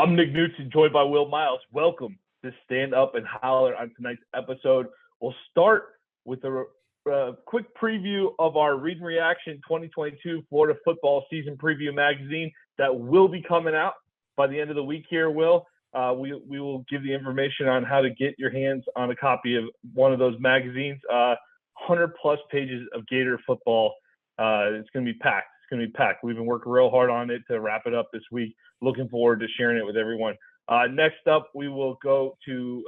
I'm Nick Knudsen, joined by Will Miles. Welcome to Stand Up and Holler on tonight's episode. We'll start with a quick preview of our Read and Reaction 2022 Florida Football Season Preview magazine that will be coming out by the end of the week here, Will. We will give the information on how to get your hands on a copy of one of those magazines. 100-plus pages of Gator football. It's going to be packed. We've been working real hard on it to wrap it up this week. Looking forward to sharing it with everyone. Next up, we will go to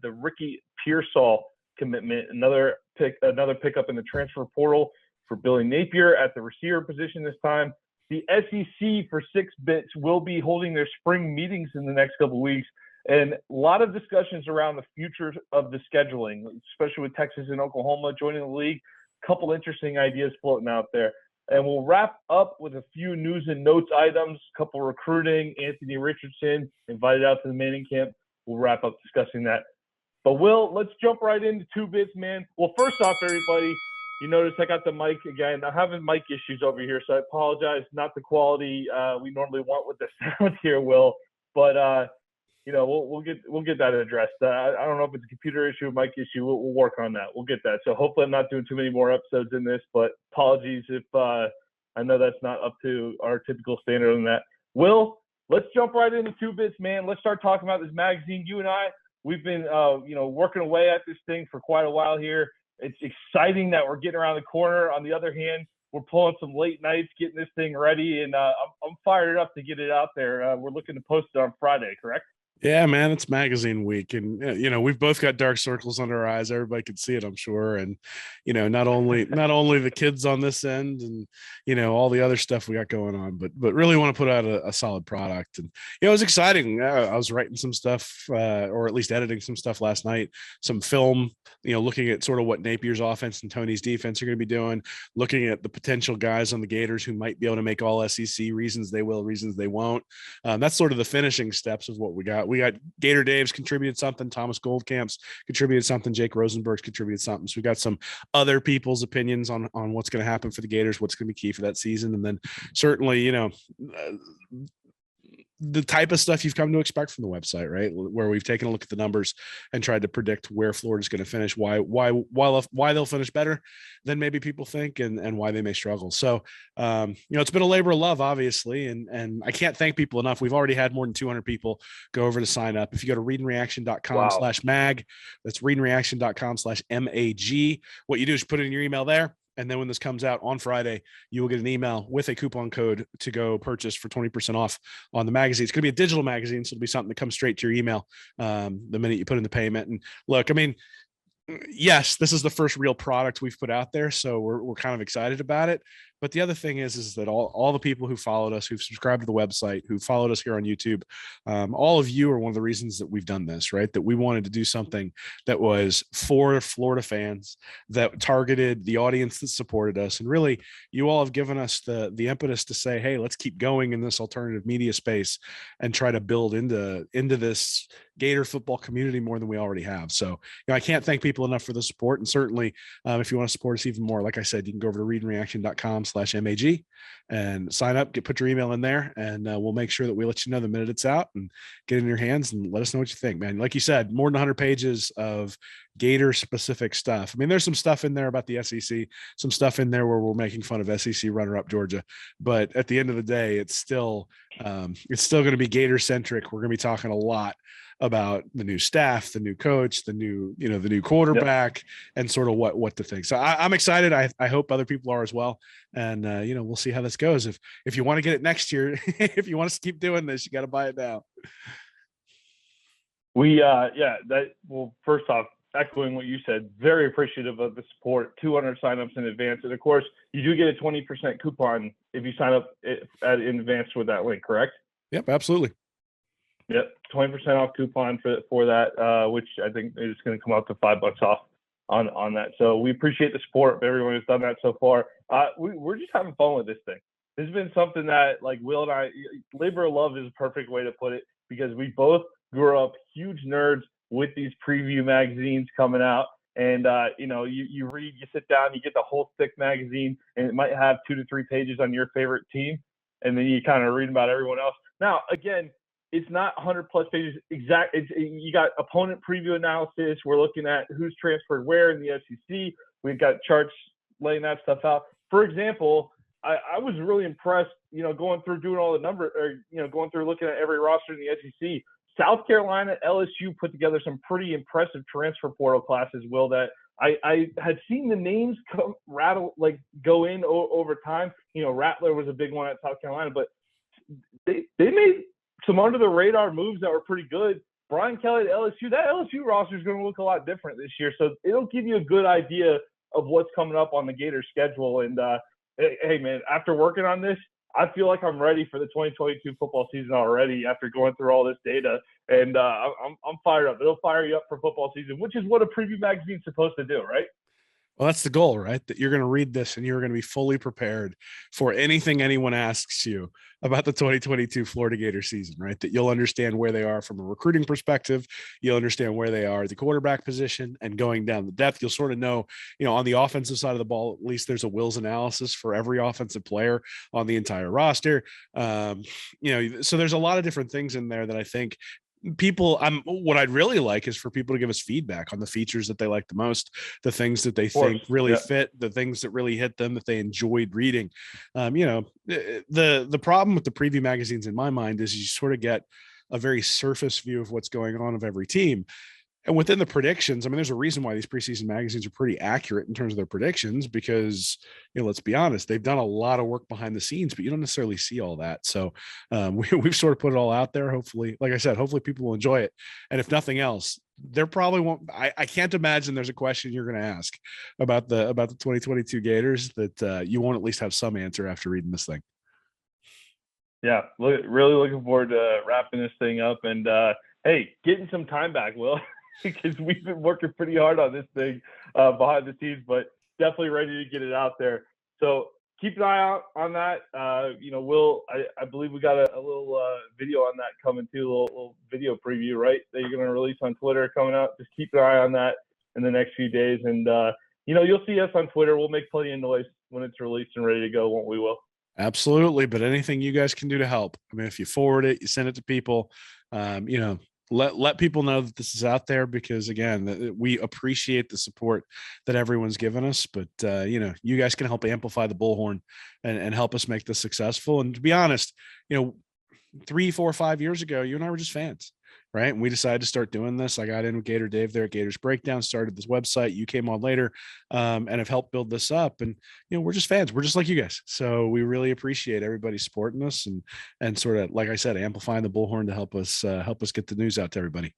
the Ricky Pearsall commitment, another pickup in the transfer portal for Billy Napier at the receiver position this time. The SEC for 6 bits will be holding their spring meetings in the next couple of weeks, and a lot of discussions around the future of the scheduling, especially with Texas and Oklahoma joining the league. A couple interesting ideas floating out there. And we'll wrap up with a few news and notes items, a couple recruiting. Anthony Richardson invited out to the Manning camp. We'll wrap up discussing that. But, Will, let's jump right into 2 bits, man. Well, first off, everybody, you notice I got the mic again. I'm having mic issues over here, so I apologize. Not the quality we normally want with the sound here, Will. But, we'll get that addressed. I don't know if it's a computer issue or mic issue. We'll work on that. We'll get that. So hopefully I'm not doing too many more episodes in this, but apologies if I know that's not up to our typical standard on that. Will, let's jump right into 2 bits, man. Let's start talking about this magazine. You and I, we've been working away at this thing for quite a while here. It's exciting that we're getting around the corner. On the other hand, we're pulling some late nights getting this thing ready, and I'm fired up to get it out there. We're looking to post it on Friday, correct? Yeah, man, it's magazine week, and we've both got dark circles under our eyes. Everybody can see it, I'm sure, and not only the kids on this end, and all the other stuff we got going on, but really want to put out a solid product. And it was exciting. I was writing some stuff, or at least editing some stuff last night. Some film, looking at sort of what Napier's offense and Tony's defense are going to be doing. Looking at the potential guys on the Gators who might be able to make all SEC. Reasons they will, reasons they won't. That's sort of the finishing steps of what we got. We got Gator Dave's contributed something. Thomas Goldcamp's contributed something. Jake Rosenberg's contributed something. So we got some other people's opinions on what's going to happen for the Gators, what's going to be key for that season. And then certainly, the type of stuff you've come to expect from the website, right? Where we've taken a look at the numbers and tried to predict where Florida's going to finish, why they'll finish better than maybe people think, and why they may struggle. So, it's been a labor of love, obviously, and I can't thank people enough. We've already had more than 200 people go over to sign up. If you go to readandreaction.com/mag, that's readandreaction.com/MAG. What you do is put in your email there. And then when this comes out on Friday, you will get an email with a coupon code to go purchase for 20% off on the magazine. It's going to be a digital magazine, so it'll be something that comes straight to your email the minute you put in the payment. And look, I mean, yes, this is the first real product we've put out there, so we're kind of excited about it. But the other thing is that all the people who followed us, who've subscribed to the website, who followed us here on YouTube, all of you are one of the reasons that we've done this, right? That we wanted to do something that was for Florida fans, that targeted the audience that supported us. And really, you all have given us the impetus to say, hey, let's keep going in this alternative media space and try to build into this Gator football community more than we already have. So, I can't thank people enough for the support. And certainly, if you want to support us even more, like I said, you can go over to readandreaction.com/MAG and sign up, put your email in there, and we'll make sure that we let you know the minute it's out and get it in your hands and let us know what you think, man. Like you said, more than 100 pages of Gator specific stuff. I mean, there's some stuff in there about the SEC, some stuff in there where we're making fun of SEC runner-up Georgia, but at the end of the day, it's still going to be Gator centric. We're going to be talking a lot about the new staff, the new coach, the new quarterback, and sort of what to think. So I'm excited. I hope other people are as well. And we'll see how this goes. If you want to get it next year, if you want us to keep doing this, you got to buy it now. First off, echoing what you said, very appreciative of the support. 200 signups in advance, and of course, you do get a 20% coupon if you sign up in advance with that link. Correct? Yep, absolutely. Yep, 20% off coupon for that, which I think is going to come up to $5 off on that. So we appreciate the support of everyone who's done that so far. We're just having fun with this thing. This has been something that, like Will and I, labor of love is a perfect way to put it, because we both grew up huge nerds with these preview magazines coming out. And, you read, you sit down, you get the whole thick magazine, and it might have 2 to 3 pages on your favorite team. And then you kind of read about everyone else. Now, again, it's not 100 plus pages exact. You got opponent preview analysis. We're looking at who's transferred where in the SEC. We've got charts laying that stuff out. For example, I was really impressed, going through doing all the numbers, or, going through looking at every roster in the SEC. South Carolina, LSU put together some pretty impressive transfer portal classes, Will, that I had seen the names go in over time. Rattler was a big one at South Carolina, but they made some under the radar moves that were pretty good. Brian Kelly at LSU, that LSU roster is going to look a lot different this year. So it'll give you a good idea of what's coming up on the Gators schedule. And hey man, after working on this, I feel like I'm ready for the 2022 football season already after going through all this data. And I'm fired up. It'll fire you up for football season, which is what a preview magazine is supposed to do, right? Well, that's the goal, right? That you're going to read this and you're going to be fully prepared for anything anyone asks you about the 2022 Florida Gator season, right? That you'll understand where they are from a recruiting perspective. You'll understand where they are at the quarterback position, and going down the depth, you'll sort of know, on the offensive side of the ball, at least there's a Will's analysis for every offensive player on the entire roster. So there's a lot of different things in there that I think what I'd really like is for people to give us feedback on the features that they like the most, the things that they think really fit, the things that really hit them, that they enjoyed reading. The problem with the preview magazines in my mind is you sort of get a very surface view of what's going on of every team. And within the predictions, there's a reason why these preseason magazines are pretty accurate in terms of their predictions, because, let's be honest, they've done a lot of work behind the scenes, but you don't necessarily see all that. So we've sort of put it all out there. Hopefully, like I said, hopefully people will enjoy it. And if nothing else, there probably won't. I can't imagine there's a question you're going to ask about the 2022 Gators that you won't at least have some answer after reading this thing. Yeah, really looking forward to wrapping this thing up, and hey, getting some time back, Will. Because we've been working pretty hard on this thing behind the scenes, but definitely ready to get it out there. So keep an eye out on that. Will, I believe we got a little video on that coming too, a little video preview, right? That you're going to release on Twitter coming out. Just keep an eye on that in the next few days. And, you'll see us on Twitter. We'll make plenty of noise when it's released and ready to go, won't we, Will? Absolutely. But anything you guys can do to help. If you forward it, you send it to people, let people know that this is out there, because again, we appreciate the support that everyone's given us, but you guys can help amplify the bullhorn and help us make this successful. And to be honest, 3, 4, 5 years ago, you and I were just fans, right? And we decided to start doing this. I got in with Gator Dave there at Gators Breakdown, started this website. You came on later and have helped build this up. And, we're just fans. We're just like you guys. So we really appreciate everybody supporting us and sort of, like I said, amplifying the bullhorn to help us get the news out to everybody.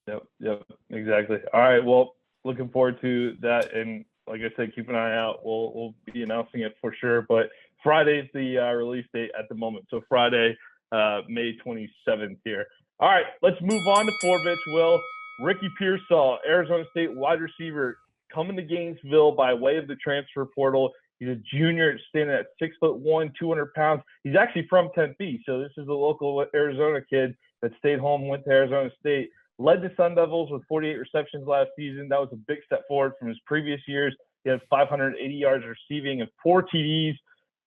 Yep, exactly. All right. Well, looking forward to that. And like I said, keep an eye out. We'll be announcing it for sure. But Friday's the release date at the moment. So Friday, May 27th here. All right, let's move on to Forbits, Will. Ricky Pearsall, Arizona State wide receiver, coming to Gainesville by way of the transfer portal. He's a junior, standing at 6'1", 200 pounds. He's actually from Tempe, so this is a local Arizona kid that stayed home, went to Arizona State. Led the Sun Devils with 48 receptions last season. That was a big step forward from his previous years. He had 580 yards receiving and 4 TDs.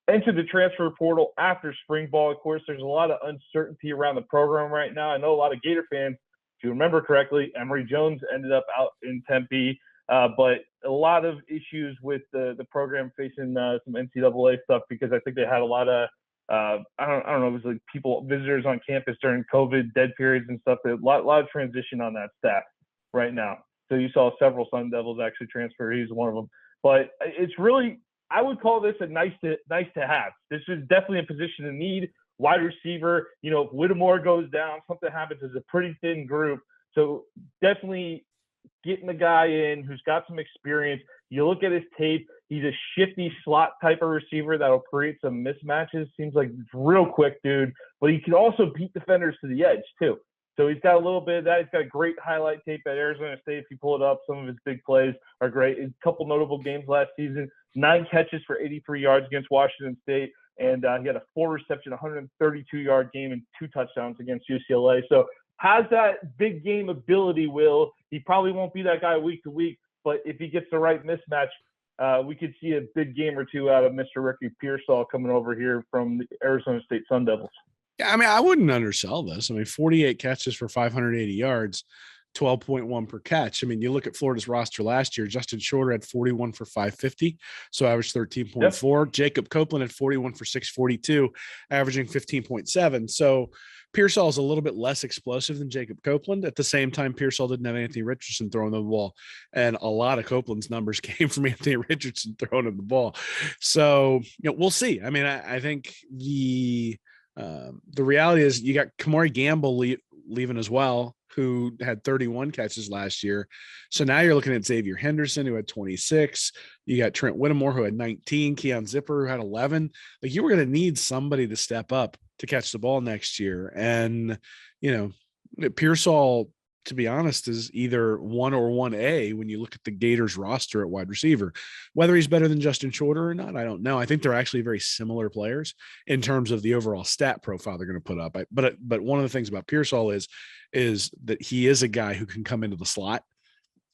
Entered the transfer portal after spring ball. Of course, there's a lot of uncertainty around the program right now. I know a lot of Gator fans, if you remember correctly, Emory Jones ended up out in Tempe, but a lot of issues with the program facing some NCAA stuff, because I think they had a lot of I don't know, it was like visitors on campus during COVID, dead periods and stuff. A lot of transition on that staff right now. So you saw several Sun Devils actually transfer. He's one of them. But it's really, I would call this a nice to have. This is definitely a position of need. Wide receiver, if Whittemore goes down, something happens, it's a pretty thin group. So definitely getting the guy in who's got some experience. You look at his tape, he's a shifty slot type of receiver that'll create some mismatches. Seems like it's real quick, dude. But he can also beat defenders to the edge, too. So he's got a little bit of that. He's got a great highlight tape at Arizona State. If you pull it up, some of his big plays are great. A couple notable games last season, 9 catches for 83 yards against Washington State. And he had a 4-reception, 132-yard game and 2 touchdowns against UCLA. So has that big game ability, Will. He probably won't be that guy week to week, but if he gets the right mismatch, we could see a big game or two out of Mr. Ricky Pearsall coming over here from the Arizona State Sun Devils. Yeah, I mean, I wouldn't undersell this. I mean, 48 catches for 580 yards, 12.1 per catch. I mean, you look at Florida's roster last year, Justin Shorter had 41 for 550, so averaged 13.4. Jacob Copeland had 41 for 642, averaging 15.7. So Pearsall is a little bit less explosive than Jacob Copeland. At the same time, Pearsall didn't have Anthony Richardson throwing the ball, and a lot of Copeland's numbers came from Anthony Richardson throwing him the ball. So, we'll see. I mean, I think the reality is you got Kamari Gamble leaving as well, who had 31 catches last year. So now you're looking at Xavier Henderson, who had 26. You got Trent Whittemore, who had 19. Keon Zipper, who had 11. Like, you were going to need somebody to step up to catch the ball next year. And, Pearsall, to be honest, is either 1 or 1A when you look at the Gators roster at wide receiver. Whether he's better than Justin Shorter or not, I don't know. I think they're actually very similar players in terms of the overall stat profile they're going to put up. But one of the things about Pearsall is that he is a guy who can come into the slot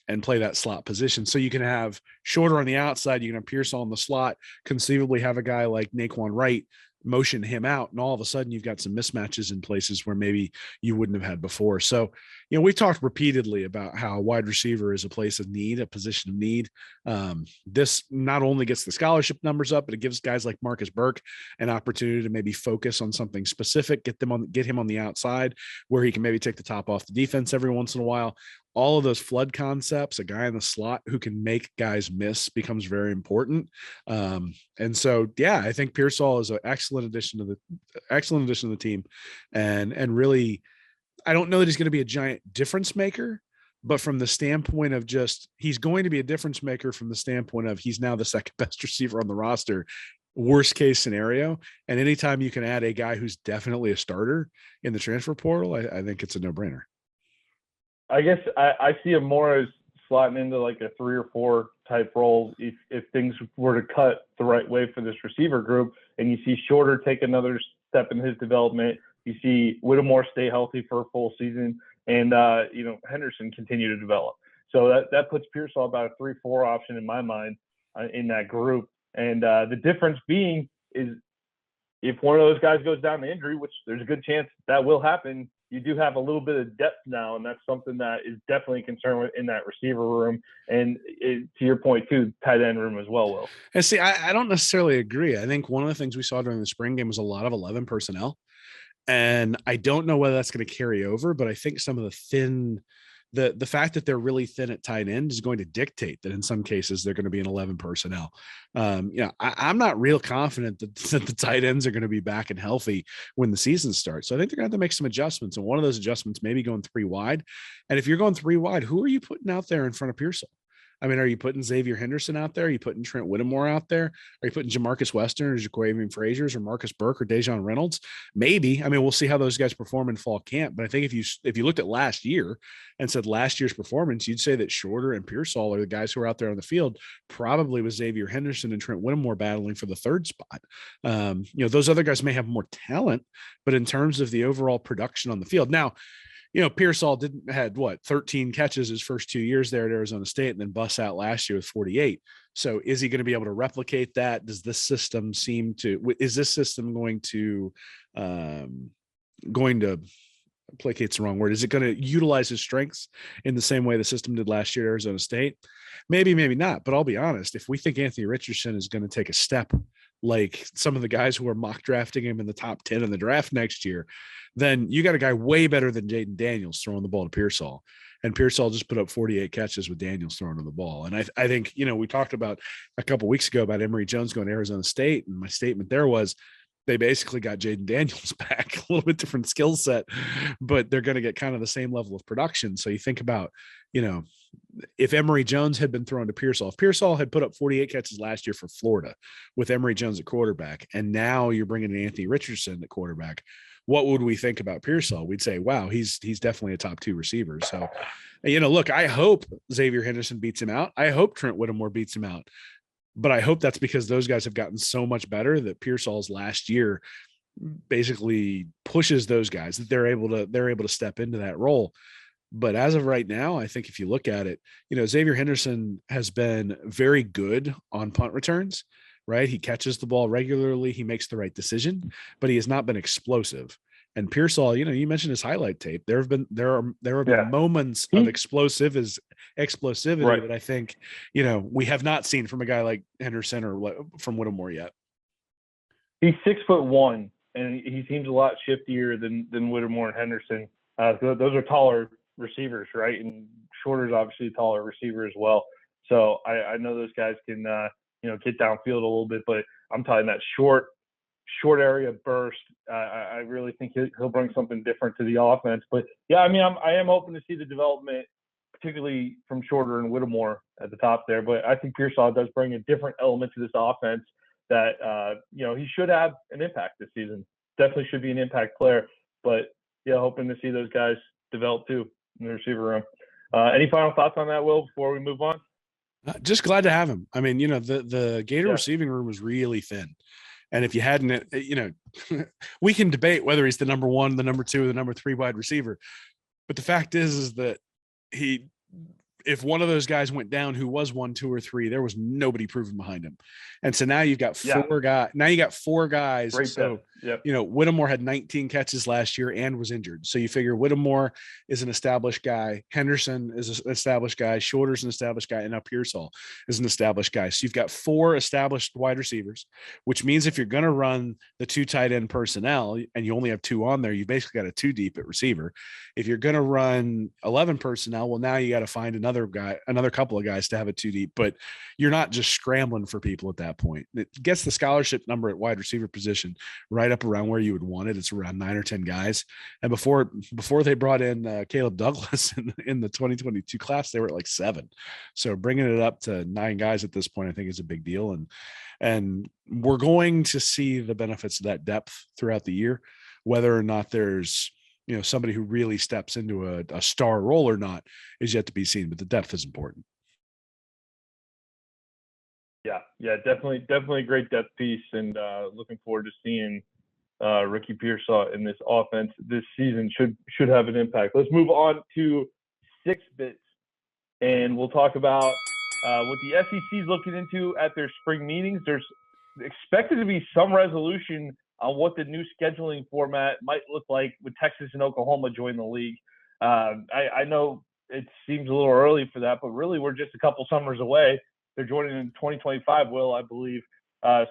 and play that slot position. So you can have Shorter on the outside, you can have Pearsall in the slot, conceivably have a guy like Naquan Wright motion him out, and all of a sudden you've got some mismatches in places where maybe you wouldn't have had before. So, we've talked repeatedly about how wide receiver is a place of need, a position of need. This not only gets the scholarship numbers up, but it gives guys like Marcus Burke an opportunity to maybe focus on something specific, get him on the outside where he can maybe take the top off the defense every once in a while. All of those flood concepts, a guy in the slot who can make guys miss, becomes very important. And so, I think Pearsall is an excellent addition to the team. And really, I don't know that he's going to be a giant difference maker, but from the standpoint of he's going to be a difference maker from the standpoint of he's now the second best receiver on the roster, worst case scenario. And anytime you can add a guy who's definitely a starter in the transfer portal, I think it's a no-brainer. I guess I see him more as slotting into like a 3 or 4 type role if things were to cut the right way for this receiver group, and you see Shorter take another step in his development. You see Whittemore stay healthy for a full season, and Henderson continue to develop. So that puts Pearsall about a 3-4 option in my mind in that group. And the difference being is if one of those guys goes down to injury, which there's a good chance that will happen, you do have a little bit of depth now, and that's something that is definitely a concern in that receiver room. And to your point, too, tight end room as well, Will. And see, I don't necessarily agree. I think one of the things we saw during the spring game was a lot of 11 personnel. And I don't know whether that's going to carry over, but I think some of the fact that they're really thin at tight end is going to dictate that in some cases they're going to be in 11 personnel. I'm not real confident that the tight ends are going to be back and healthy when the season starts. So I think they're going to have to make some adjustments. And one of those adjustments may be going 3 wide. And if you're going 3 wide, who are you putting out there in front of Pearsall? I mean, are you putting Xavier Henderson out there? Are you putting Trent Whittemore out there? Are you putting Jamarcus Western or Jaquavian Fraziers or Marcus Burke or Dejon Reynolds? Maybe. I mean, we'll see how those guys perform in fall camp. But I think if you looked at last year and said last year's performance, you'd say that Shorter and Pearsall are the guys who are out there on the field, probably with Xavier Henderson and Trent Whittemore battling for the 3rd spot. Those other guys may have more talent, but in terms of the overall production on the field. Now, Pearsall had 13 catches his first 2 years there at Arizona State, and then busts out last year with 48. So is he going to be able to replicate that? Is this system going to placate's the wrong word. Is it going to utilize his strengths in the same way the system did last year at Arizona State? Maybe, maybe not. But I'll be honest, if we think Anthony Richardson is going to take a step like some of the guys who are mock drafting him in the top 10 in the draft next year, then you got a guy way better than Jaden Daniels throwing the ball to Pearsall. And Pearsall just put up 48 catches with Daniels throwing the ball. And I think, we talked about a couple of weeks ago about Emory Jones going to Arizona State. And my statement there was they basically got Jaden Daniels back, a little bit different skill set, but they're going to get kind of the same level of production. So you think about, if Emory Jones had been thrown to Pearsall, if Pearsall had put up 48 catches last year for Florida with Emory Jones at quarterback, and now you're bringing in Anthony Richardson at quarterback, what would we think about Pearsall? We'd say, wow, he's definitely a top 2 receiver. So, look, I hope Xavier Henderson beats him out. I hope Trent Whittemore beats him out. But I hope that's because those guys have gotten so much better that Pearsall's last year basically pushes those guys, that they're able to step into that role. But as of right now, I think if you look at it, Xavier Henderson has been very good on punt returns, right? He catches the ball regularly. He makes the right decision, but he has not been explosive. And Pearsall, you mentioned his highlight tape. There have been moments of explosivity right. that I think, we have not seen from a guy like Henderson or from Whittemore yet. He's 6'1", and he seems a lot shiftier than Whittemore and Henderson. Those are taller receivers, right? And Shorter's obviously a taller receiver as well. So I know those guys can get downfield a little bit, but I'm talking that short area burst. I really think he'll bring something different to the offense. But yeah, I am hoping to see the development, particularly from Shorter and Whittemore at the top there. But I think Pearsall does bring a different element to this offense that he should have an impact this season. Definitely should be an impact player. But yeah, hoping to see those guys develop too in the receiver room. Any final thoughts on that, Will, before we move on? Just glad to have him. I mean, the Gator receiving room was really thin. And if you hadn't, we can debate whether he's the number one, the number two, the number three wide receiver. But the fact is that if one of those guys went down who was 1, 2, or 3, there was nobody proven behind him. And so now you've got four guys. Now you got 4 guys. Great so, yep. Whittemore had 19 catches last year and was injured. So you figure Whittemore is an established guy. Henderson is an established guy. Shorter's an established guy. And now Pearsall is an established guy. So you've got 4 established wide receivers, which means if you're going to run the 2 tight end personnel and you only have 2 on there, you basically got a 2 deep at receiver. If you're going to run 11 personnel, well, now you got to find another couple of guys to have a 2 deep, but you're not just scrambling for people at that point. It gets the scholarship number at wide receiver position right up around where you would want it. It's around 9 or 10 guys. And before they brought in Caleb Douglas in the 2022 class, they were at like 7. So bringing it up to 9 guys at this point, I think is a big deal. And we're going to see the benefits of that depth throughout the year, whether or not there's, somebody who really steps into a star role or not is yet to be seen, but the depth is important. Yeah, definitely a great depth piece, and looking forward to seeing Ricky Pearsall in this offense this season. Should have an impact. Let's move on to 6 bits, and we'll talk about what the SEC is looking into at their spring meetings. There's expected to be some resolution on what the new scheduling format might look like with Texas and Oklahoma joining the league. I know it seems a little early for that, but really we're just a couple summers away. They're joining in 2025, Will, I believe.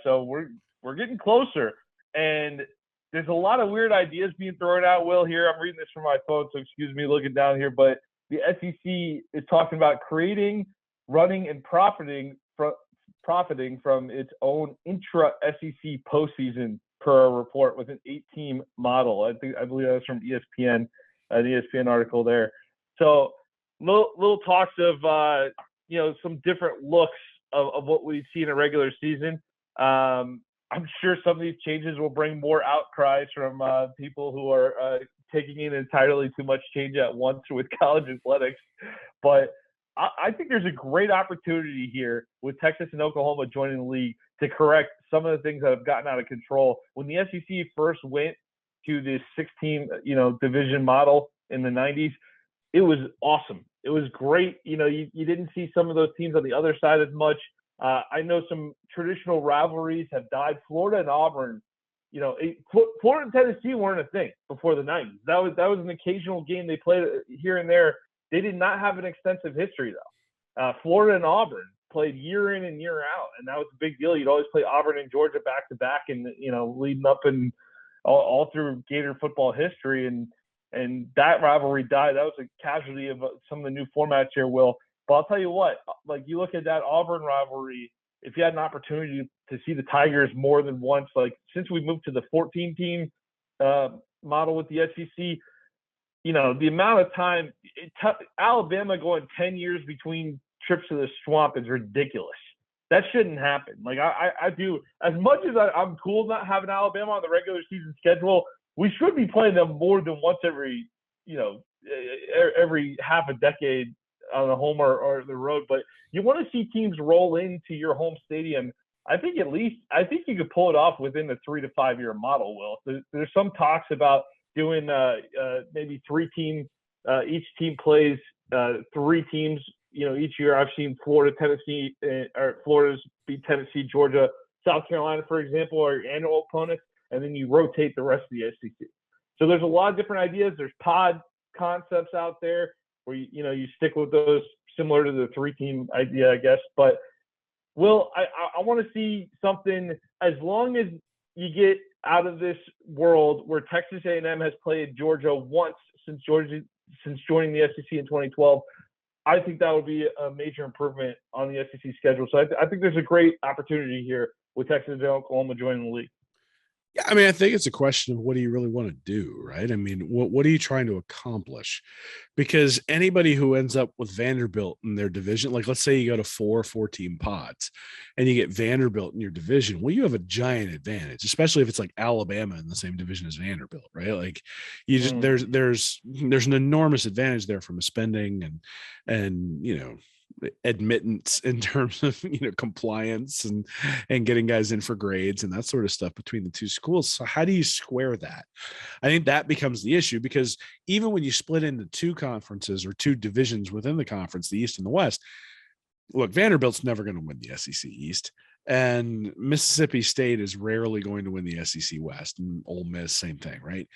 So we're getting closer. And there's a lot of weird ideas being thrown out, Will, here. I'm reading this from my phone, so excuse me looking down here. But the SEC is talking about creating, running, and profiting from its own intra-SEC postseason per a report with an 8-team model. I believe that was from ESPN, an ESPN article there. So little talks of some different looks of what we see in a regular season. I'm sure some of these changes will bring more outcries from people who are taking in entirely too much change at once with college athletics. But I think there's a great opportunity here with Texas and Oklahoma joining the league to correct some of the things that have gotten out of control. When the SEC first went to this 6-team, division model in the 90s, it was awesome. It was great. You didn't see some of those teams on the other side as much. I know some traditional rivalries have died. Florida and Auburn, Florida and Tennessee weren't a thing before the 90s. That was an occasional game they played here and there. They did not have an extensive history, though. Florida and Auburn played year in and year out, and that was a big deal. You'd always play Auburn and Georgia back to back, and leading up and all through Gator football history, and that rivalry died. That was a casualty of some of the new formats here, Will. But I'll tell you what, like you look at that Auburn rivalry, if you had an opportunity to see the Tigers more than once, like since we moved to the 14-team model with the SEC, the amount of time Alabama going 10 years between trips to the swamp is ridiculous. That shouldn't happen. Like I do, as much as I'm cool not having Alabama on the regular season schedule, we should be playing them more than once every half a decade on the home or the road. But you want to see teams roll into your home stadium. I think you could pull it off within the 3 to 5 year model, Will. There's some talks about doing maybe 3 teams. Each team plays 3 teams, each year. I've seen Florida, Tennessee, or Florida's beat Tennessee, Georgia, South Carolina, for example, are your annual opponents, and then you rotate the rest of the SEC. So there's a lot of different ideas. There's pod concepts out there where you stick with those, similar to the 3-team idea, I guess. But Will, I want to see something, as long as you get out of this world where Texas A&M has played Georgia once since joining the SEC in 2012. I think that would be a major improvement on the SEC schedule. So I think there's a great opportunity here with Texas and Oklahoma joining the league. Yeah, I mean, I think it's a question of what do you really want to do, right? I mean, what are you trying to accomplish? Because anybody who ends up with Vanderbilt in their division, like let's say you go to 4-team pods and you get Vanderbilt in your division, well, you have a giant advantage, especially if it's like Alabama in the same division as Vanderbilt, right? Like you just there's an enormous advantage there from a spending and admittance in terms of compliance and getting guys in for grades and that sort of stuff between the two schools. So how do you square that? I think that becomes the issue, because even when you split into two conferences or two divisions within the conference, the East and the West, look, Vanderbilt's never going to win the SEC East, and Mississippi State is rarely going to win the SEC West, and Ole Miss, same thing, right?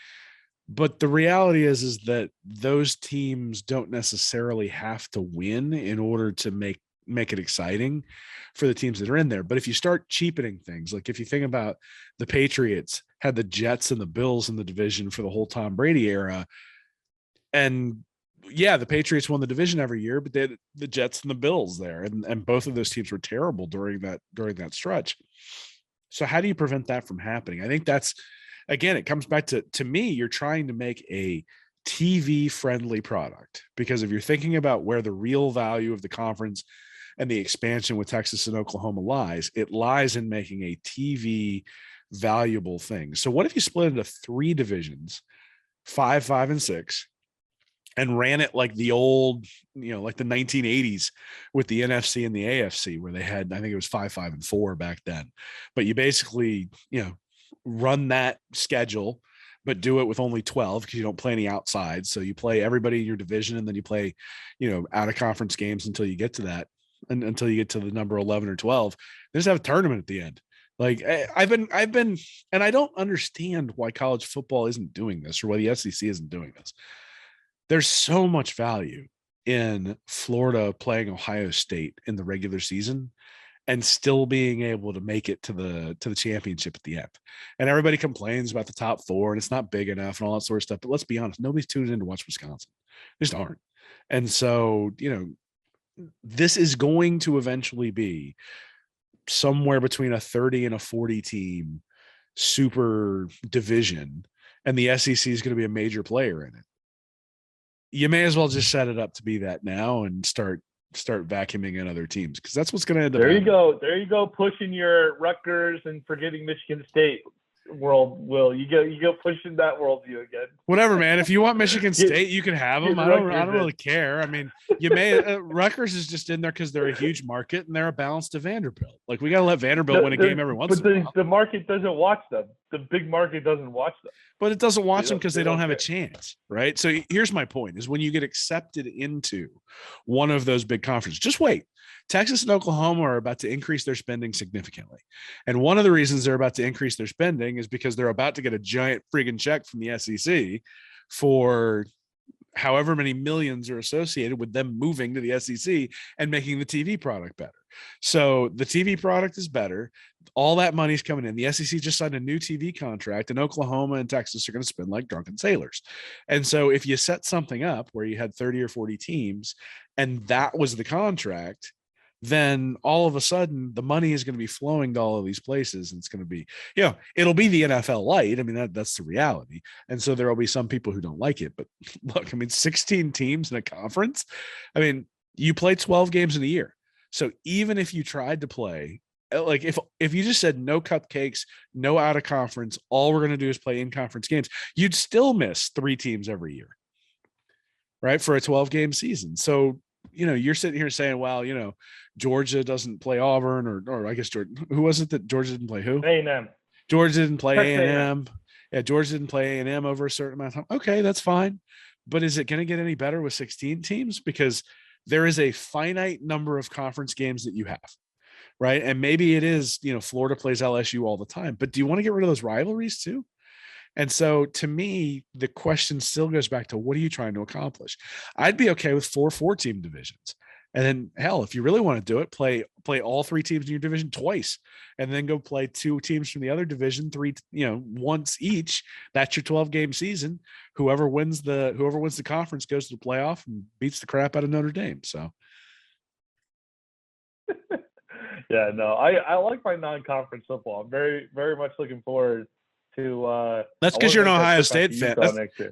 But the reality is that those teams don't necessarily have to win in order to make it exciting for the teams that are in there. But if you start cheapening things, like if you think about the Patriots had the Jets and the Bills in the division for the whole Tom Brady era, and yeah, the Patriots won the division every year, but they had the Jets and the Bills there, and both of those teams were terrible during that stretch. So how do you prevent that from happening? I think that's, again, it comes back to me, you're trying to make a TV friendly product, because if you're thinking about where the real value of the conference and the expansion with Texas and Oklahoma lies, it lies in making a TV valuable thing. So what if you split into 3 divisions, 5, 5, and 6, and ran it like the old, like the 1980s with the NFC and the AFC, where they had, I think it was 5, 5, and 4 back then. But you basically, run that schedule, but do it with only 12, because you don't play any outside. So you play everybody in your division, and then you play, out of conference games until you get to that, and until you get to the number 11 or 12. They just have a tournament at the end. Like I've been, and I don't understand why college football isn't doing this, or why the SEC isn't doing this. There's so much value in Florida playing Ohio State in the regular season and still being able to make it to the championship at the end. And everybody complains about the top 4 and it's not big enough and all that sort of stuff. But let's be honest, nobody's tuned in to watch Wisconsin. They just aren't. And so, this is going to eventually be somewhere between a 30 and a 40 team super division, and the SEC is going to be a major player in it. You may as well just set it up to be that now and start vacuuming in other teams, because that's what's going to end up. There you go, pushing your Rutgers and forgetting Michigan State world. Will you go pushing that worldview again? Whatever, man. If you want Michigan State, you can have them. I don't really care. I mean, you may Rutgers is just in there because they're a huge market and they're a balance to Vanderbilt. Like, we got to let Vanderbilt win a game every once in a while. But the market doesn't watch them. The big market doesn't watch them. But it doesn't watch them because they don't have a chance, right? So here's my point: is when you get accepted into one of those big conferences, just wait. Texas and Oklahoma are about to increase their spending significantly. And one of the reasons they're about to increase their spending is because they're about to get a giant friggin' check from the SEC for however many millions are associated with them moving to the SEC and making the TV product better. So the TV product is better. All that money's coming in. The SEC just signed a new TV contract, and Oklahoma and Texas are going to spend like drunken sailors. And so if you set something up where you had 30 or 40 teams and that was the contract, then all of a sudden the money is going to be flowing to all of these places, and it's going to be, it'll be the NFL light. I mean, that's the reality. And so there will be some people who don't like it, but look, I mean, 16 teams in a conference. I mean, you play 12 games in a year. So even if you tried to play, like if you just said no cupcakes, no out of conference, all we're going to do is play in conference games, you'd still miss 3 teams every year, right? For a 12-game season. So, you're sitting here saying, well, Georgia doesn't play Auburn, or I guess who was it that Georgia didn't play? Who? A&M. Georgia didn't play A&M. Yeah, Georgia didn't play A&M over a certain amount of time. Okay, that's fine. But is it going to get any better with 16 teams? Because there is a finite number of conference games that you have, right? And maybe it is, Florida plays LSU all the time. But do you want to get rid of those rivalries too? And so to me, the question still goes back to what are you trying to accomplish? I'd be okay with 4 team divisions. And then hell, if you really want to do it, play all 3 teams in your division twice, and then go play 2 teams from the other division, 3, once each. That's your 12-game season. Whoever wins the conference goes to the playoff and beats the crap out of Notre Dame. So yeah, no, I like my non-conference football. I'm very, very much looking forward to that's because you're an Ohio State fan.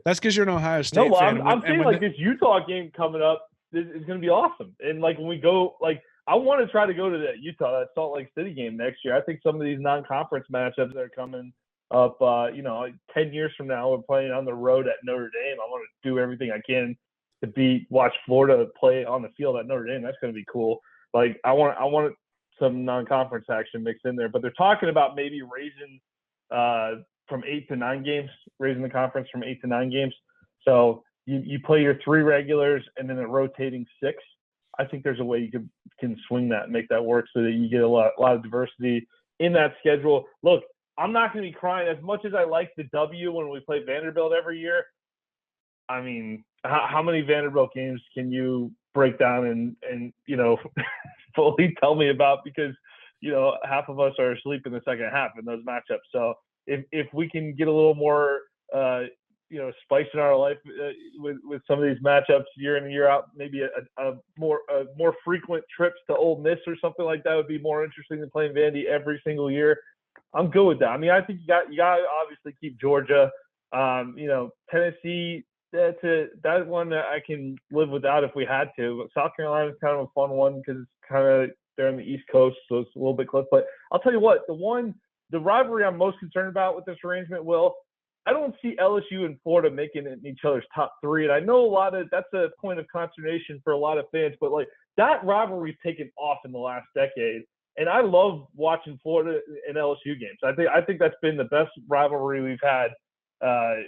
That's because you're an Ohio State fan. No, I'm saying like this Utah game coming up is going to be awesome. And like when we go, like I want to try to go to that Salt Lake City game next year. I think some of these non-conference matchups that are coming up, 10 years from now, we're playing on the road at Notre Dame. I want to do everything I can to watch Florida play on the field at Notre Dame. That's going to be cool. Like I want some non-conference action mixed in there, but they're talking about maybe raising from 8 to 9 games, raising the conference from 8 to 9 games. So you play your 3 regulars and then a rotating 6. I think there's a way you can swing that and make that work so that you get a lot of diversity in that schedule. Look, I'm not going to be crying as much as I like the W when we play Vanderbilt every year. I mean, how many Vanderbilt games can you break down and fully tell me about? Because half of us are asleep in the second half in those matchups. So if we can get a little more spice in our life with some of these matchups year in and year out, maybe a more frequent trips to Ole Miss or something like that would be more interesting than playing Vandy every single year. I'm good with that. I mean, I think you got to obviously keep Georgia. Tennessee, that's one that I can live without if we had to. But South Carolina is kind of a fun one because it's kind of they're on the East Coast, so it's a little bit close. But I'll tell you what, the rivalry I'm most concerned about with this arrangement, Will, I don't see LSU and Florida making it in each other's top 3. And I know that's a point of consternation for a lot of fans, but like that rivalry's taken off in the last decade. And I love watching Florida and LSU games. I think that's been the best rivalry we've had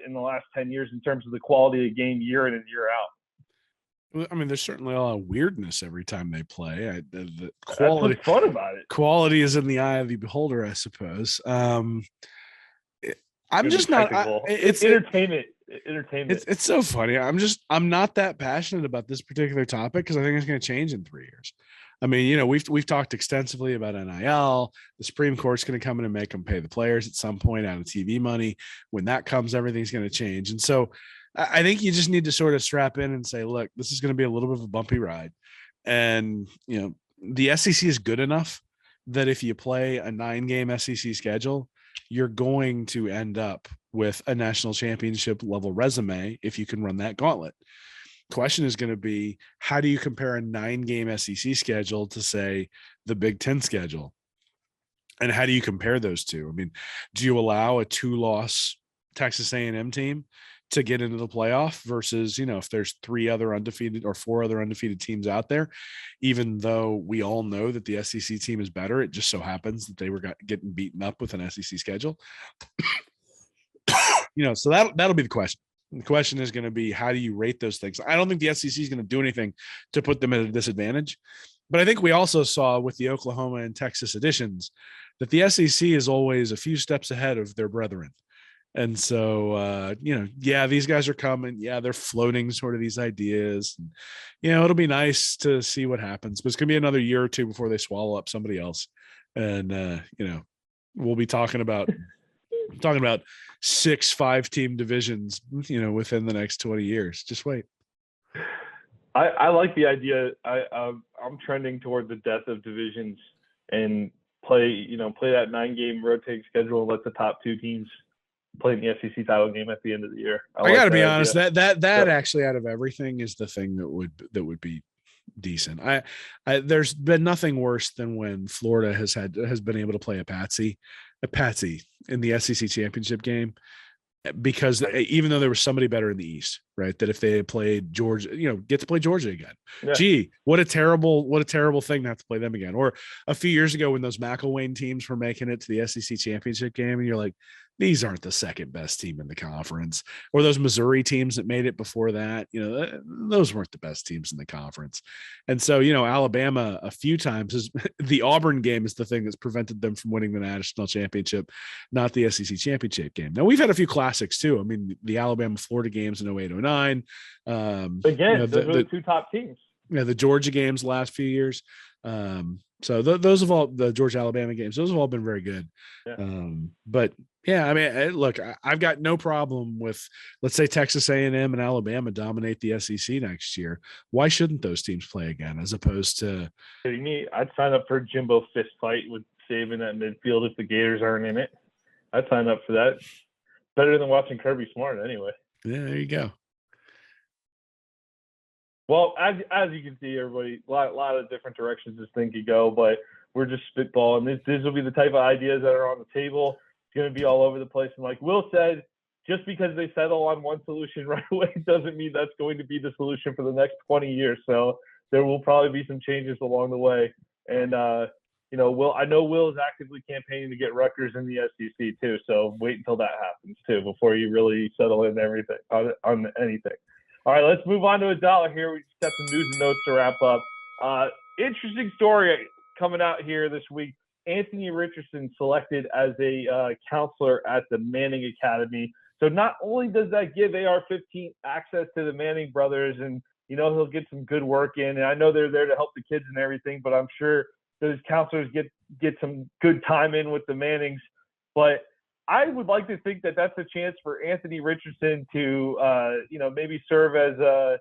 in the last 10 years in terms of the quality of game year in and year out. I mean, there's certainly a lot of weirdness every time they play. The quality, that's what's fun about it. Quality is in the eye of the beholder, I suppose. I'm just not. It's entertainment. It's so funny. I'm not that passionate about this particular topic because I think it's going to change in 3 years. I mean, we've talked extensively about NIL. The Supreme Court's going to come in and make them pay the players at some point out of TV money. When that comes, everything's going to change. And so I think you just need to sort of strap in and say, look, this is going to be a little bit of a bumpy ride. And, the SEC is good enough that if you play a 9-game SEC schedule, you're going to end up with a national championship level resume if you can run that gauntlet. Question is going to be, how do you compare a 9-game SEC schedule to, say, the Big Ten schedule? And how do you compare those two? I mean, do you allow a 2-loss Texas A&M team to get into the playoff versus, if there's 3 other undefeated or 4 other undefeated teams out there, even though we all know that the SEC team is better, it just so happens that they were getting beaten up with an SEC schedule. So that'll be the question. The question is going to be, how do you rate those things? I don't think the SEC is going to do anything to put them at a disadvantage. But I think we also saw with the Oklahoma and Texas editions that the SEC is always a few steps ahead of their brethren. And so, these guys are coming. Yeah, they're floating sort of these ideas. And, it'll be nice to see what happens. But it's going to be another year or 2 before they swallow up somebody else. And, we'll be talking about 6 5-team divisions, within the next 20 years. Just wait. I like the idea. I'm trending toward the death of divisions and play that 9-game rotating schedule and let the top 2 teams play in the SEC title game at the end of the year. I got to be honest, that actually out of everything is the thing that would be decent. There's been nothing worse than when Florida has been able to play a patsy in the SEC championship game, because even though there was somebody better in the East, right? That if they had played Georgia, get to play Georgia again. Yeah. Gee, what a terrible thing to have to play them again. Or a few years ago when those McElwain teams were making it to the SEC championship game, and you're like, these aren't the second best team in the conference, or those Missouri teams that made it before that. Those weren't the best teams in the conference. And so, Alabama a few times is the Auburn game is the thing that's prevented them from winning the national championship, not the SEC championship game. Now we've had a few classics too. I mean, the Alabama Florida games in 08, 09. Again, those were the two top teams. The Georgia games the last few years. So those have all the Georgia Alabama games. Those have all been very good. Yeah. But yeah, I mean, look, I've got no problem with, let's say Texas A&M and Alabama dominate the SEC next year. Why shouldn't those teams play again, as opposed to? I'd sign up for a Jimbo fist fight with Saban at midfield if the Gators aren't in it. I'd sign up for that. Better than watching Kirby Smart, anyway. Yeah, there you go. Well, as you can see, everybody, a lot of different directions this thing could go, but we're just spitballing. This will be the type of ideas that are on the table. It's going to be all over the place. And like Will said, just because they settle on one solution right away doesn't mean that's going to be the solution for the next 20 years. So there will probably be some changes along the way. And, I know Will is actively campaigning to get Rutgers in the SEC too. So wait until that happens too before you really settle in everything on anything. All right, let's move on to a dollar here. We just got some news and notes to wrap up. Interesting story coming out here this week. Anthony Richardson selected as a counselor at the Manning Academy. So not only does that give AR-15 access to the Manning brothers, and he'll get some good work in, and I know they're there to help the kids and everything, but I'm sure those counselors get some good time in with the Mannings. But I would like to think that that's a chance for Anthony Richardson to, maybe serve as a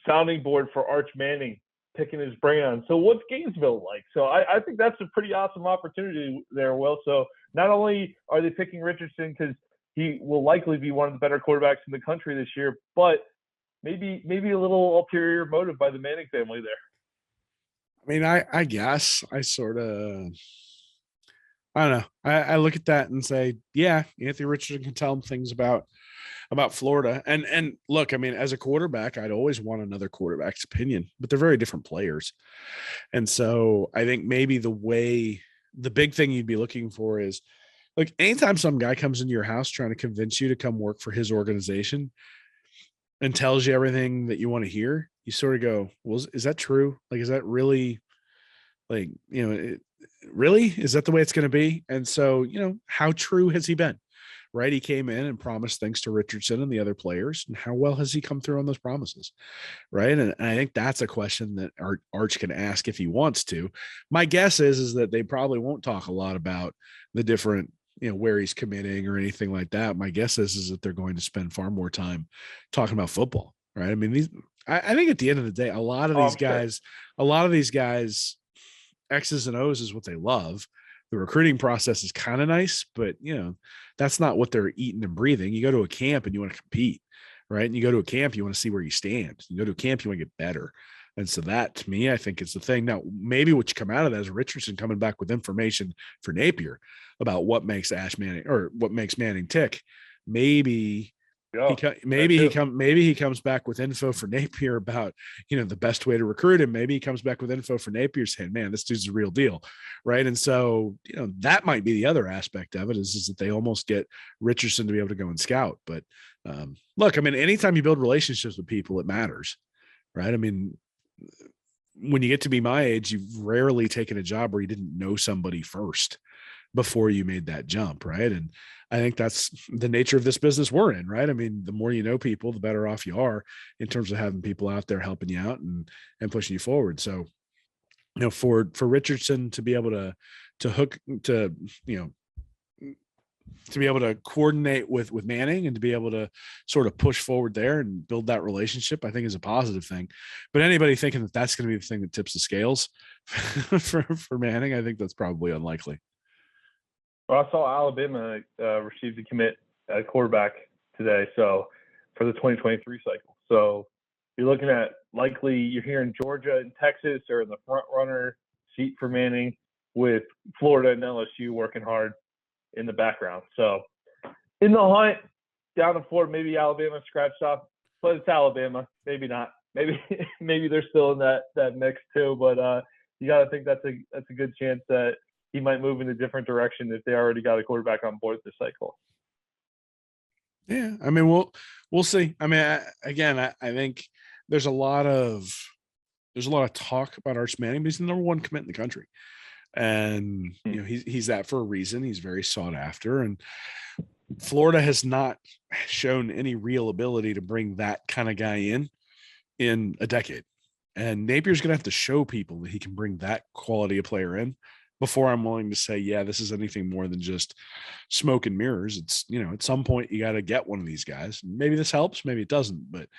sounding board for Arch Manning, picking his brain on. So what's Gainesville like? So I think that's a pretty awesome opportunity there, Will. So not only are they picking Richardson because he will likely be one of the better quarterbacks in the country this year, but maybe a little ulterior motive by the Manning family there. I mean, I guess I sort of – I don't know. I look at that and say, yeah, Anthony Richardson can tell them things about Florida. And look, I mean, as a quarterback, I'd always want another quarterback's opinion, but they're very different players. And so I think maybe the big thing you'd be looking for is, like, anytime some guy comes into your house trying to convince you to come work for his organization and tells you everything that you want to hear, you sort of go, well, is that true? Like, is that really, like, really, is that the way it's going to be? And so, how true has he been? Right? He came in and promised things to Richardson and the other players, and how well has he come through on those promises? Right. And I think that's a question that Arch can ask if he wants to. My guess is that they probably won't talk a lot about the different, where he's committing or anything like that. My guess is that they're going to spend far more time talking about football. Right. I mean, I think at the end of the day, a lot of these guys, X's and O's is what they love. The recruiting process is kind of nice, but that's not what they're eating and breathing. You go to a camp and you want to compete, right? And you go to a camp, you want to see where you stand. You go to a camp, you want to get better. And so that, to me, I think is the thing. Now, maybe what you come out of that is Richardson coming back with information for Napier about what makes Manning tick. Maybe he comes back with info for Napier about, the best way to recruit him. Maybe he comes back with info for Napier saying, man, this dude's a real deal. Right. And so, that might be the other aspect of it is that they almost get Richardson to be able to go and scout. But look, I mean, anytime you build relationships with people, it matters. Right. I mean, when you get to be my age, you've rarely taken a job where you didn't know somebody first before you made that jump. Right. And I think that's the nature of this business we're in, right? I mean, the more you know people, the better off you are in terms of having people out there helping you out and pushing you forward. So, for Richardson to be able to be able to coordinate with Manning and to be able to sort of push forward there and build that relationship, I think is a positive thing. But anybody thinking that that's going to be the thing that tips the scales for Manning, I think that's probably unlikely. Well, I saw Alabama received a commit at quarterback today, so for the 2023 cycle. So you're looking at likely you're hearing Georgia and Texas are in the front runner seat for Manning, with Florida and LSU working hard in the background. So in the hunt down to Florida, maybe Alabama scratched off, but it's Alabama. Maybe not. Maybe they're still in that mix too. But you got to think that's a good chance that he might move in a different direction if they already got a quarterback on board this cycle. Yeah, I mean, we'll see. I mean, I think there's a lot of talk about Arch Manning, but he's the number one commit in the country, and he's that for a reason. He's very sought after, and Florida has not shown any real ability to bring that kind of guy in a decade. And Napier's going to have to show people that he can bring that quality of player in before I'm willing to say, yeah, this is anything more than just smoke and mirrors. It's, at some point you got to get one of these guys. Maybe this helps, maybe it doesn't, but,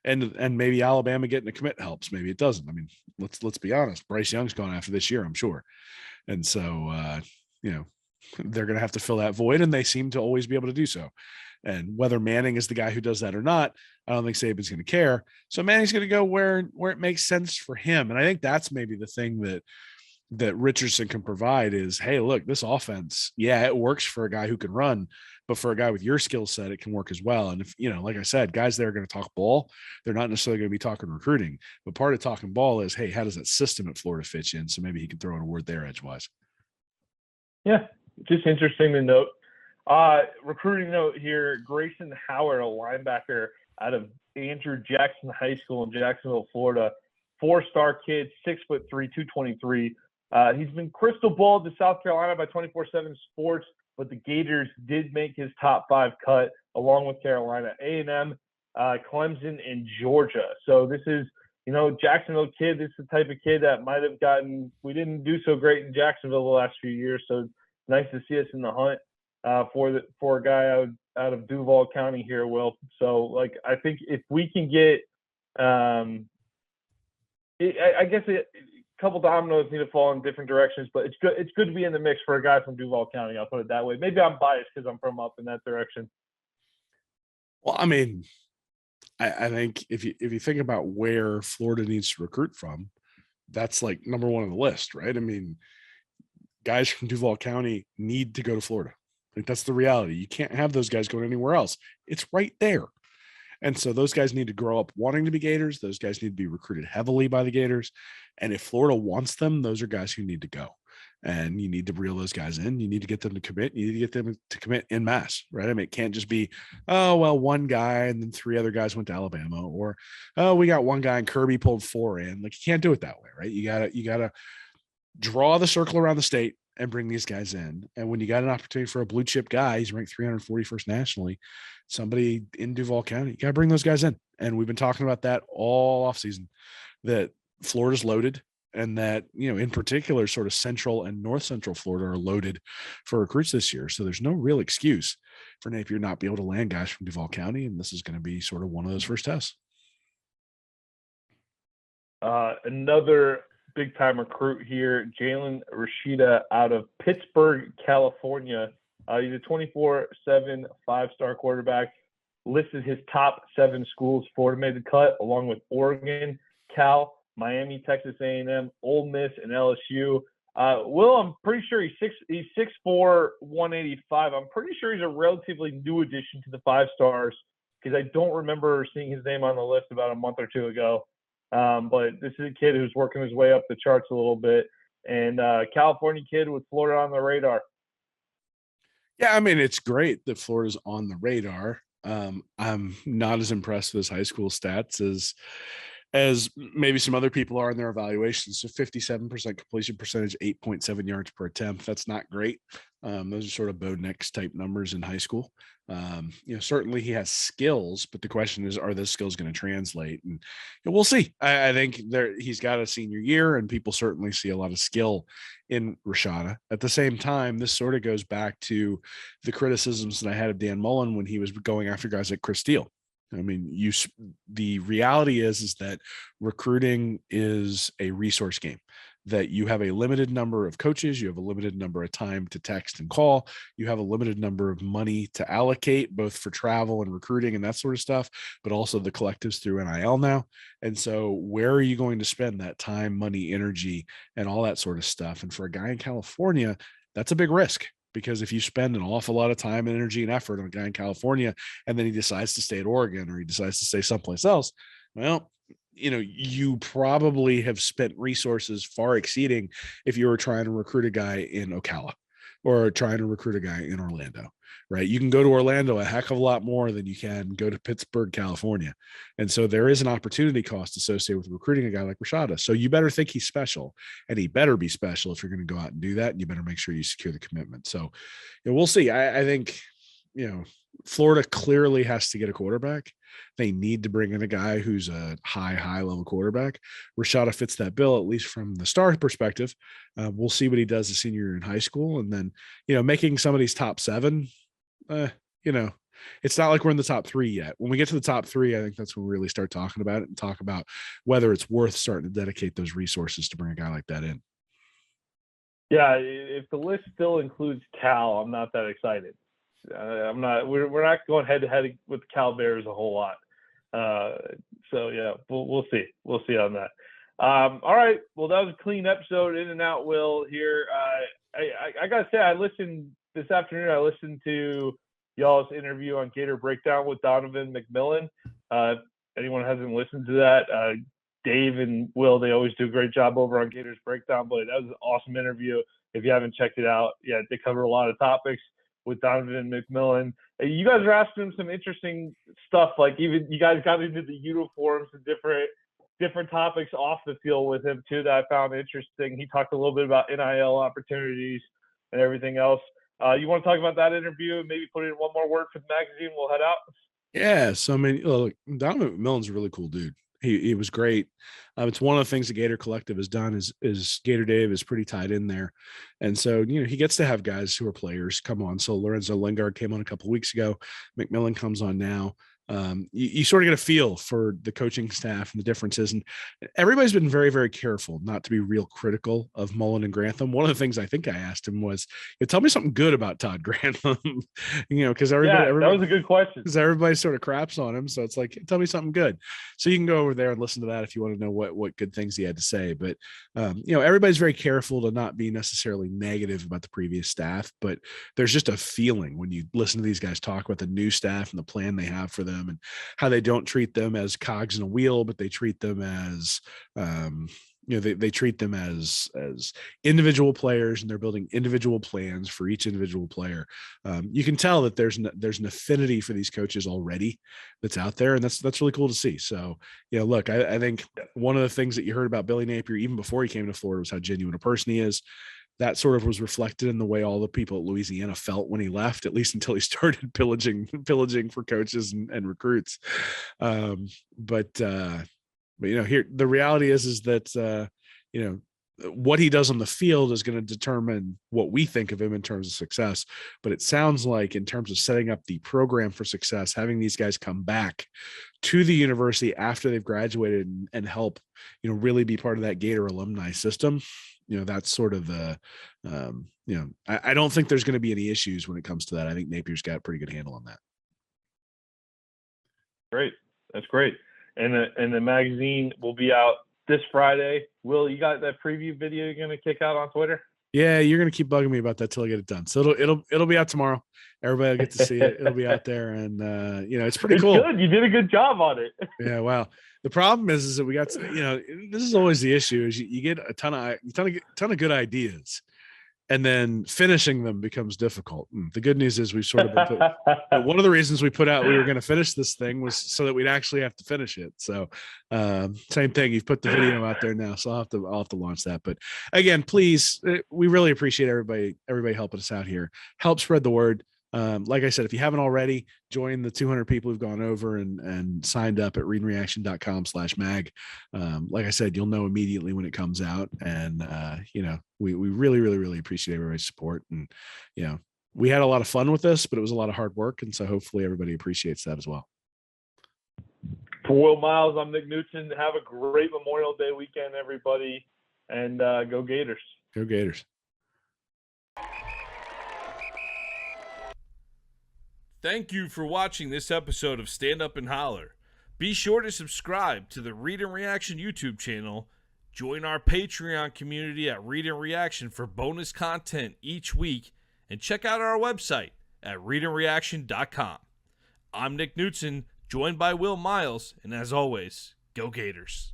and maybe Alabama getting a commit helps. Maybe it doesn't. I mean, let's be honest. Bryce Young's gone after this year, I'm sure. And so, they're going to have to fill that void, and they seem to always be able to do so. And whether Manning is the guy who does that or not, I don't think Saban's going to care. So Manning's going to go where it makes sense for him. And I think that's maybe the thing that Richardson can provide is, hey, look, this offense, yeah, it works for a guy who can run, but for a guy with your skill set, it can work as well. And if, like I said, guys that are going to talk ball, they're not necessarily going to be talking recruiting, but part of talking ball is, hey, how does that system at Florida fit in? So maybe he can throw in a word there edgewise. Yeah, just interesting to note. Recruiting note here, Grayson Howard, a linebacker out of Andrew Jackson High School in Jacksonville, Florida. 4-star kid, 6'3", 223. He's been crystal balled to South Carolina by 24/7 Sports, but the Gators did make his top 5 cut along with Carolina A&M, Clemson, and Georgia. So this is, Jacksonville kid. This is the type of kid that might have we didn't do so great in Jacksonville the last few years. So it's nice to see us in the hunt for a guy out of Duval County here, Will. So I think if we can get, I guess a couple dominoes need to fall in different directions, but it's good. It's good to be in the mix for a guy from Duval County. I'll put it that way. Maybe I'm biased because I'm from up in that direction. Well, I mean, I think if you think about where Florida needs to recruit from, that's like number one on the list, right? I mean, guys from Duval County need to go to Florida. Like, that's the reality. You can't have those guys going anywhere else. It's right there. And so those guys need to grow up wanting to be Gators. Those guys need to be recruited heavily by the Gators. And if Florida wants them, those are guys who need to go. And you need to reel those guys in. You need to get them to commit. You need to get them to commit en masse, right? I mean, it can't just be, oh, well, one guy and then 3 other guys went to Alabama, or, oh, we got one guy and Kirby pulled 4 in. Like, you can't do it that way, right? You gotta draw the circle around the state and bring these guys in. And when you got an opportunity for a blue chip guy, he's ranked 341st nationally, somebody in Duval County, you got to bring those guys in. And we've been talking about that all off season, that Florida's loaded, and that, in particular, sort of central and north central Florida are loaded for recruits this year. So there's no real excuse for Napier not be able to land guys from Duval County. And this is going to be sort of one of those first tests. Another big time recruit here, Jalen Rashida out of Pittsburgh, California. He's a 24/7 5-star quarterback. Listed his top 7 schools. Florida made the cut, along with Oregon, Cal, Miami, Texas A&M, Ole Miss, and LSU. Will, I'm pretty sure he's 6'4", 185. I'm pretty sure he's a relatively new addition to the 5 stars, because I don't remember seeing his name on the list about a month or two ago. But this is a kid who's working his way up the charts a little bit, and California kid with Florida on the radar. Yeah, I mean, it's great that Florida's on the radar. I'm not as impressed with his high school stats as maybe some other people are in their evaluations. So 57% completion percentage, 8.7 yards per attempt. That's not great. Those are sort of Bo Nix type numbers in high school. Certainly he has skills, but the question is, are those skills going to translate? And we'll see. I think he's got a senior year, and people certainly see a lot of skill in Rashada. At the same time, this sort of goes back to the criticisms that I had of Dan Mullen when he was going after guys like Chris Steele. I mean, the reality is that recruiting is a resource game, that you have a limited number of coaches, you have a limited number of time to text and call, you have a limited number of money to allocate, both for travel and recruiting and that sort of stuff, but also the collectives through NIL now. And so where are you going to spend that time, money, energy, and all that sort of stuff? And for a guy in California, that's a big risk. Because if you spend an awful lot of time and energy and effort on a guy in California, and then he decides to stay at Oregon, or he decides to stay someplace else, well, you probably have spent resources far exceeding if you were trying to recruit a guy in Ocala or trying to recruit a guy in Orlando, right? You can go to Orlando a heck of a lot more than you can go to Pittsburgh, California. And so there is an opportunity cost associated with recruiting a guy like Rashada. So you better think he's special, and he better be special if you're going to go out and do that. And you better make sure you secure the commitment. So we'll see. I think, Florida clearly has to get a quarterback. They need to bring in a guy who's a high level quarterback. Rashada fits that bill, at least from the star perspective. We'll see what he does as senior year in high school. And then, making somebody's top 7, it's not like we're in the top 3 yet. When we get to the top 3, I think that's when we really start talking about it and talk about whether it's worth starting to dedicate those resources to bring a guy like that in. Yeah, if the list still includes Cal, I'm not that excited. We're not going head to head with Cal Bears a whole lot. So yeah, we'll see. We'll see on that. All right. Well, that was a clean episode, in and out, Will, here. I gotta say, I listened this afternoon. I listened to y'all's interview on Gator Breakdown with Donovan McMillan. If anyone hasn't listened to that, Dave and Will, they always do a great job over on Gators Breakdown, but that was an awesome interview. If you haven't checked it out, yeah, they cover a lot of topics with Donovan McMillan. You guys are asking him some interesting stuff, like even you guys got into the uniforms and different topics off the field with him too that I found interesting. He talked a little bit about NIL opportunities and everything else. You want to talk about that interview and maybe put in one more word for the magazine? We'll head out. Yeah. So, look, Donovan McMillan's a really cool dude. He was great. It's one of the things the Gator Collective has done is Gator Dave is pretty tied in there. And so, he gets to have guys who are players come on. So Lorenzo Lingard came on a couple of weeks ago. McMillan comes on now. You sort of get a feel for the coaching staff and the differences. And everybody's been very, very careful not to be real critical of Mullen and Grantham. One of the things I think I asked him was, tell me something good about Todd Grantham, because everybody, that was a good question. Because everybody sort of craps on him. So it's like, tell me something good. So you can go over there and listen to that if you want to know what good things he had to say. But, everybody's very careful to not be necessarily negative about the previous staff, but there's just a feeling when you listen to these guys talk about the new staff and the plan they have for them, and how they don't treat them as cogs in a wheel, but they treat them as, they treat them as individual players, and they're building individual plans for each individual player. You can tell that there's an affinity for these coaches already that's out there, and that's really cool to see. So, look, I think one of the things that you heard about Billy Napier even before he came to Florida was how genuine a person he is. That sort of was reflected in the way all the people at Louisiana felt when he left, at least until he started pillaging for coaches and recruits. But here, the reality is that, what he does on the field is going to determine what we think of him in terms of success. But it sounds like in terms of setting up the program for success, having these guys come back to the university after they've graduated and help, really be part of that Gator alumni system. That's sort of the, I don't think there's going to be any issues when it comes to that. I think Napier's got a pretty good handle on that. Great. That's great. And the magazine will be out this Friday. Will, you got that preview video you're going to kick out on Twitter? Yeah, you're going to keep bugging me about that till I get it done. So it'll be out tomorros. Everybody will get to see it. It'll be out there, and it's pretty cool. Good. You did a good job on it. Yeah. Wow. The problem is that we got, this is always the issue is you get a ton of good ideas, and then finishing them becomes difficult. The good news is we've sort of one of the reasons we put out we were going to finish this thing was so that we'd actually have to finish it. So same thing. You've put the video out there now, so I'll have to launch that. But again, please, we really appreciate everybody helping us out here. Help spread the word. Like I said, if you haven't already, join the 200 people who've gone over and signed up at readandreaction.com/mag. Like I said, you'll know immediately when it comes out. And, we really, really, really appreciate everybody's support. And, we had a lot of fun with this, but it was a lot of hard work. And so hopefully everybody appreciates that as well. For Will Miles, I'm Nick Knudsen. Have a great Memorial Day weekend, everybody. And go Gators. Go Gators. Thank you for watching this episode of Stand Up and Holler. Be sure to subscribe to the Read and Reaction YouTube channel, join our Patreon community at Read and Reaction for bonus content each week, and check out our website at readandreaction.com. I'm Nick Knudsen, joined by Will Miles, and as always, Go Gators.